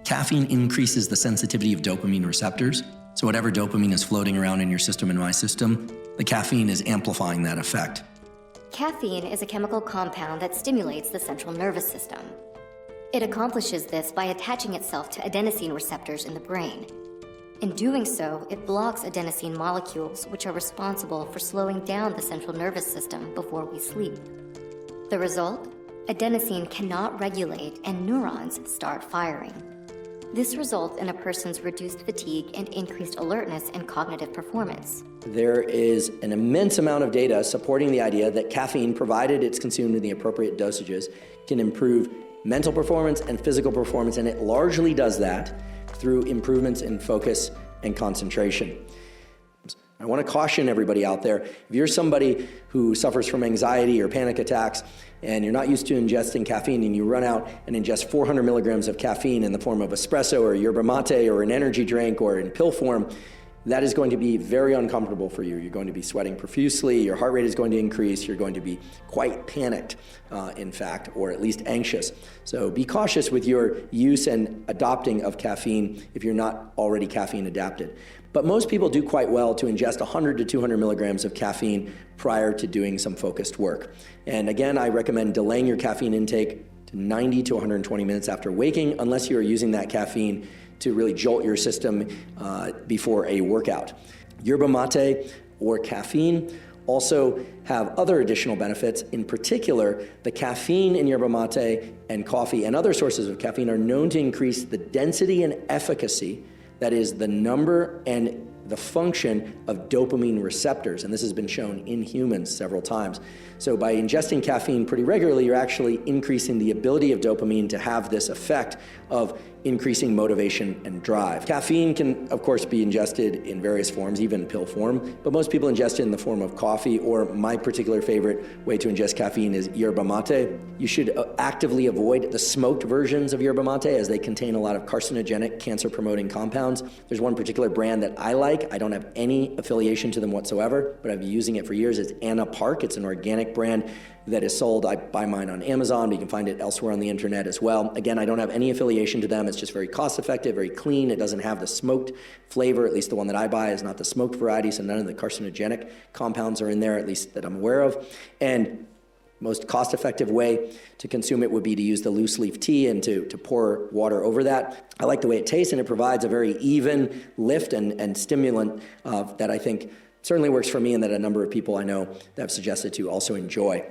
Caffeine increases the sensitivity of dopamine receptors. So whatever dopamine is floating around in your system and my system, the caffeine is amplifying that effect. Caffeine is a chemical compound that stimulates the central nervous system. It accomplishes this by attaching itself to adenosine receptors in the brain. In doing so, it blocks adenosine molecules, which are responsible for slowing down the central nervous system before we sleep. The result? Adenosine cannot regulate and neurons start firing. This results in a person's reduced fatigue and increased alertness and cognitive performance. There is an immense amount of data supporting the idea that caffeine, provided it's consumed in the appropriate dosages, can improve mental performance and physical performance, and it largely does that through improvements in focus and concentration. I want to caution everybody out there, if you're somebody who suffers from anxiety or panic attacks and you're not used to ingesting caffeine and you run out and ingest 400 milligrams of caffeine in the form of espresso or yerba mate or an energy drink or in pill form, that is going to be very uncomfortable for you. You're going to be sweating profusely, your heart rate is going to increase, you're going to be quite panicked, in fact, or at least anxious. So be cautious with your use and adopting of caffeine if you're not already caffeine adapted. But most people do quite well to ingest 100 to 200 milligrams of caffeine prior to doing some focused work. And again, I recommend delaying your caffeine intake to 90 to 120 minutes after waking, unless you are using that caffeine to really jolt your system before a workout. Yerba mate or caffeine also have other additional benefits. In particular, the caffeine in yerba mate and coffee and other sources of caffeine are known to increase the density and efficacy, that is the number and the function of dopamine receptors, and this has been shown in humans several times. So by ingesting caffeine pretty regularly, you're actually increasing the ability of dopamine to have this effect of increasing motivation and drive. Caffeine can, of course, be ingested in various forms, even pill form, but most people ingest it in the form of coffee, or my particular favorite way to ingest caffeine is yerba mate. You should actively avoid the smoked versions of yerba mate, as they contain a lot of carcinogenic, cancer-promoting compounds. There's one particular brand that I like. I don't have any affiliation to them whatsoever, but I've been using it for years. It's Anna Park. It's an organic brand that is sold. I buy mine on Amazon, but you can find it elsewhere on the internet as well. Again, I don't have any affiliation to them. It's just very cost-effective, very clean. It doesn't have the smoked flavor. At least the one that I buy is not the smoked variety, so none of the carcinogenic compounds are in there, at least that I'm aware of. And most cost-effective way to consume it would be to use the loose leaf tea and to pour water over that. I like the way it tastes, and it provides a very even lift and stimulant that I think certainly works for me, and that a number of people I know that have suggested to also enjoy.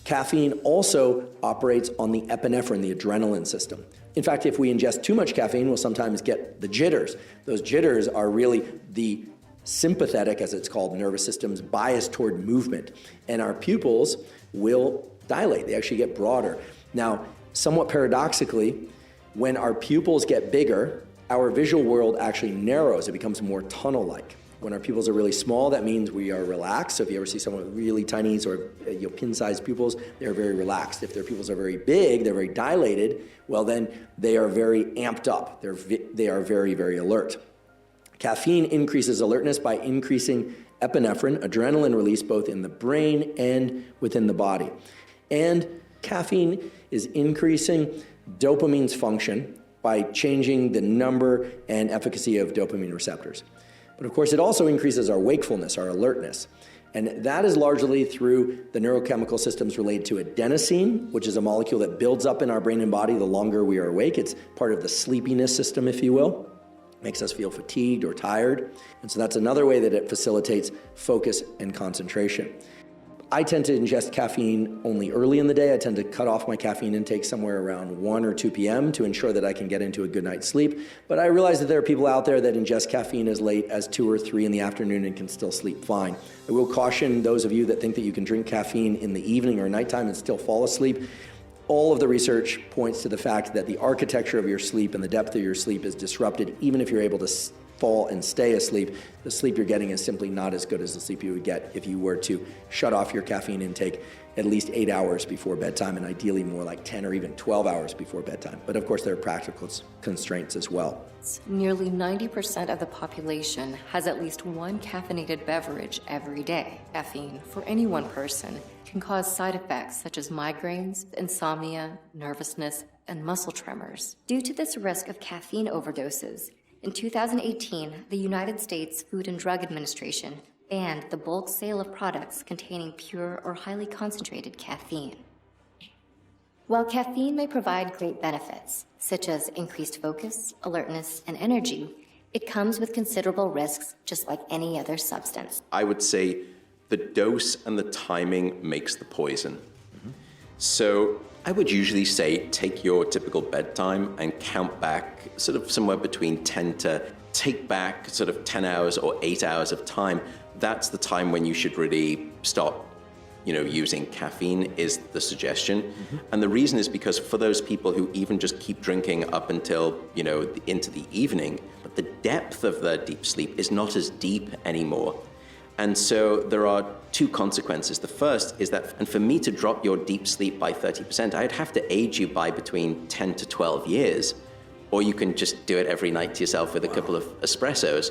Caffeine also operates on the epinephrine, the adrenaline system. In fact, if we ingest too much caffeine, we'll sometimes get the jitters. Those jitters are really the sympathetic, as it's called, nervous system's bias toward movement. And our pupils will dilate. They actually get broader. Now, somewhat paradoxically, when our pupils get bigger, our visual world actually narrows. It becomes more tunnel-like. When our pupils are really small, that means we are relaxed. So if you ever see someone with really tiny or pin-sized pupils, they're very relaxed. If their pupils are very big, they're very dilated, well then they are very amped up. They are very, very alert. Caffeine increases alertness by increasing epinephrine, adrenaline release, both in the brain and within the body. And caffeine is increasing dopamine's function by changing the number and efficacy of dopamine receptors. But of course, it also increases our wakefulness, our alertness. And that is largely through the neurochemical systems related to adenosine, which is a molecule that builds up in our brain and body the longer we are awake. It's part of the sleepiness system, if you will. Makes us feel fatigued or tired. And so that's another way that it facilitates focus and concentration. I tend to ingest caffeine only early in the day. I tend to cut off my caffeine intake somewhere around 1 or 2 p.m. to ensure that I can get into a good night's sleep. But I realize that there are people out there that ingest caffeine as late as 2 or 3 in the afternoon and can still sleep fine. I will caution those of you that think that you can drink caffeine in the evening or nighttime and still fall asleep. All of the research points to the fact that the architecture of your sleep and the depth of your sleep is disrupted. Even if you're able to fall and stay asleep, the sleep you're getting is simply not as good as the sleep you would get if you were to shut off your caffeine intake at least 8 hours before bedtime, and ideally more like 10 or even 12 hours before bedtime. But of course, there are practical constraints as well. Nearly 90% of the population has at least one caffeinated beverage every day. Caffeine, for any one person, can cause side effects such as migraines, insomnia, nervousness, and muscle tremors. Due to this risk of caffeine overdoses, in 2018, the United States Food and Drug Administration banned the bulk sale of products containing pure or highly concentrated caffeine. While caffeine may provide great benefits, such as increased focus, alertness, and energy, it comes with considerable risks, just like any other substance. I would say the dose and the timing makes the poison. So I would usually say take your typical bedtime and count back sort of somewhere between 10 to take back sort of 10 hours or 8 hours of time. That's the time when you should really stop using caffeine, is the suggestion. And the reason is because for those people who even just keep drinking up until, into the evening, but the depth of their deep sleep is not as deep anymore. And so there are two consequences. The first is that, and for me to drop your deep sleep by 30%, I'd have to age you by between 10 to 12 years, or you can just do it every night to yourself with a couple of espressos.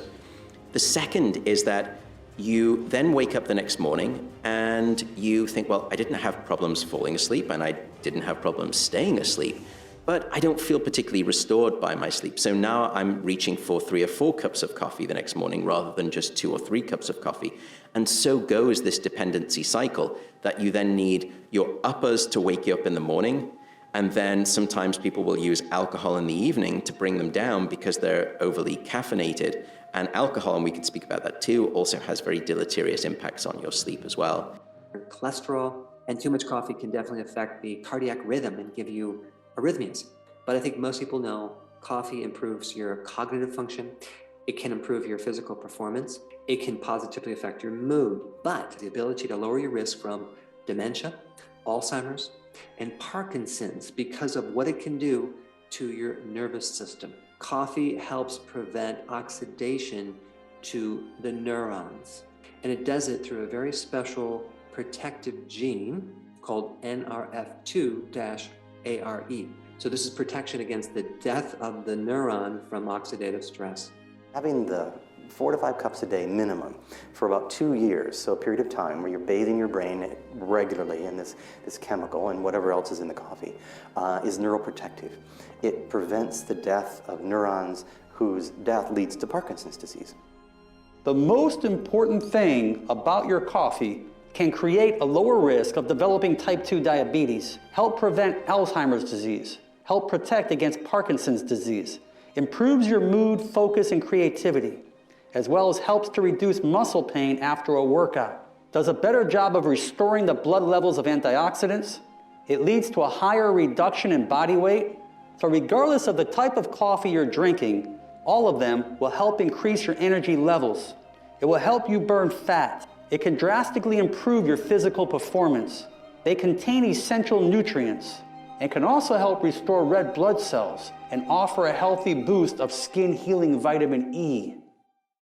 The second is that you then wake up the next morning and you think, well, I didn't have problems falling asleep and I didn't have problems staying asleep, but I don't feel particularly restored by my sleep. So now I'm reaching for 3 or 4 cups of coffee the next morning rather than just 2 or 3 cups of coffee. And so goes this dependency cycle, that you then need your uppers to wake you up in the morning, and then sometimes people will use alcohol in the evening to bring them down because they're overly caffeinated. And alcohol, and we can speak about that too, also has very deleterious impacts on your sleep as well. Cholesterol and too much coffee can definitely affect the cardiac rhythm and give you arrhythmias. But I think most people know coffee improves your cognitive function. It can improve your physical performance. It can positively affect your mood, but the ability to lower your risk from dementia, Alzheimer's, and Parkinson's because of what it can do to your nervous system. Coffee helps prevent oxidation to the neurons, and it does it through a very special protective gene called NRF2-ARE. So this is protection against the death of the neuron from oxidative stress. Having the 4 to 5 cups a day minimum for about 2 years, so a period of time where you're bathing your brain regularly in this chemical and whatever else is in the coffee, is neuroprotective. It prevents the death of neurons whose death leads to Parkinson's disease. The most important thing about your coffee can create a lower risk of developing type 2 diabetes, help prevent Alzheimer's disease, help protect against Parkinson's disease, improves your mood, focus, and creativity, as well as helps to reduce muscle pain after a workout, does a better job of restoring the blood levels of antioxidants. It leads to a higher reduction in body weight. So regardless of the type of coffee you're drinking, all of them will help increase your energy levels. It will help you burn fat. It can drastically improve your physical performance. They contain essential nutrients and can also help restore red blood cells and offer a healthy boost of skin healing vitamin E.